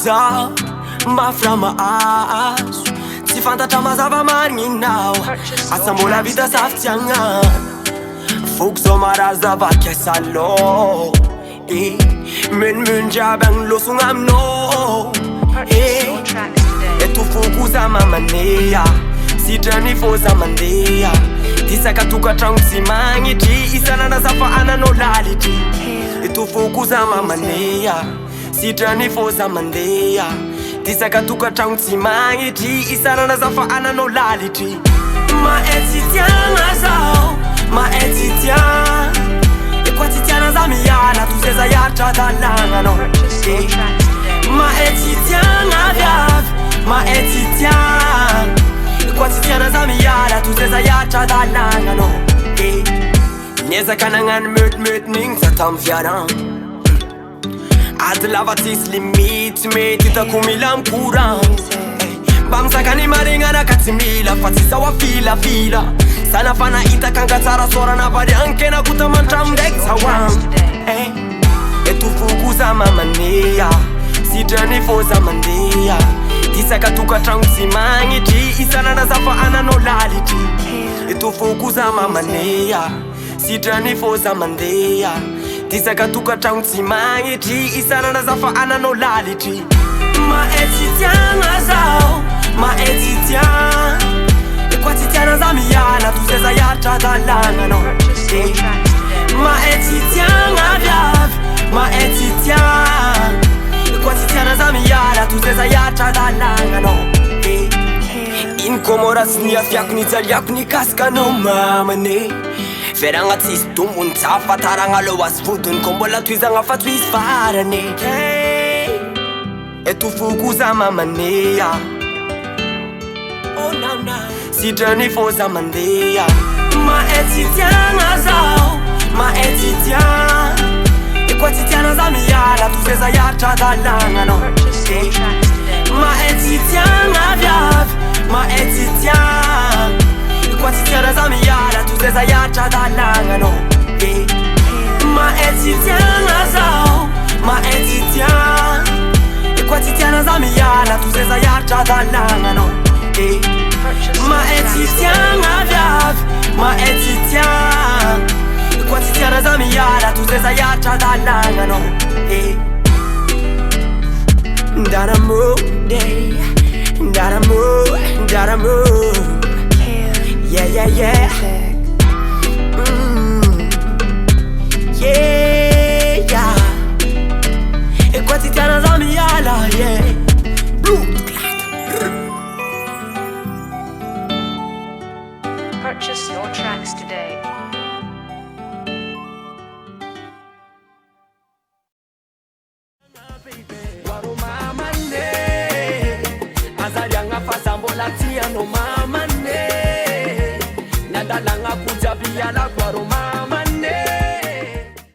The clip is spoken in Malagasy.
za mafra maazo tsy fantatra mazava marinao asa mbola vita safitiagna foko zao maraza vakiasa lo menjiaby agny losogna aminao eto foko za mamanea sitrany fô za mandeha disaka tokatragno tsy magnitry isanana zafa ananao lalitry eto foko za mamanea sitrany fô za mandeha disaka tokatragno tsy magnitry isanana zafa ananao lalitry maetsy tiagna zao maetsy tiagna kwa tsy tiana za miala tozay za hiatra dalagna maetsy tiagna viavy maetsy tiagna kwa tsy tiana za miala tozay za hiatra dalagna anao niezaka nagnano metimety za tamy fiaragna ady lava tsisy limity mety hitako mila mikoragna mba misakany marignana ka tsy mila fa tsy sao afilafila sana fanahita kanga tsara sorana variankena kota mantramo ndraiky zawagna eto foko za mamanea sitrany fô za mandeha disaka tokatragno tsy magnitry isanana zafa ananao lalitry eto foko za mamanea sitrany fô za mandeha disaka tokatragno tsy magnitry isanana zafa ananao lalitry maetsy tiagna zao maetsy tiagna kwa tsy tiana za miala tozay za hiatra dalagna anao maetsy tiagna viavy maetsy tiagna kwa tsy tiana za miala tozay za hiatra dalagna anao iny komora tsy niafiako nijaliako nikasika anao mamane veragna tsisy tombony tsafataragna lo azy vodiny ko mbola toizagna fa tsy isy farany eto foko za mamanea sitrany fô za mandeha maetsy tiagna zao maetsy tiagna kwa tsy tiana za miala tozay za hiatra dalagna anao maetsy tiagna viavy maetsy tiagna kwa tsy tiana za miala tozay za hiatra dalagna anao maetsy tiagna zao maetsy tiagna kwa tsy tiana za miala tozay za hiatra dalagna anao maetsy tiagna viavy maetsy tiagna kwa tsy tiana za miala tozay za hiatra dalagna anao ndaramo ndaramo yeah yeah yeah yeah kwa tsy tiana za miala yeah Purchase your tracks today. azaliagna fasambola tiano mamane nadalagna kujabiala kwaro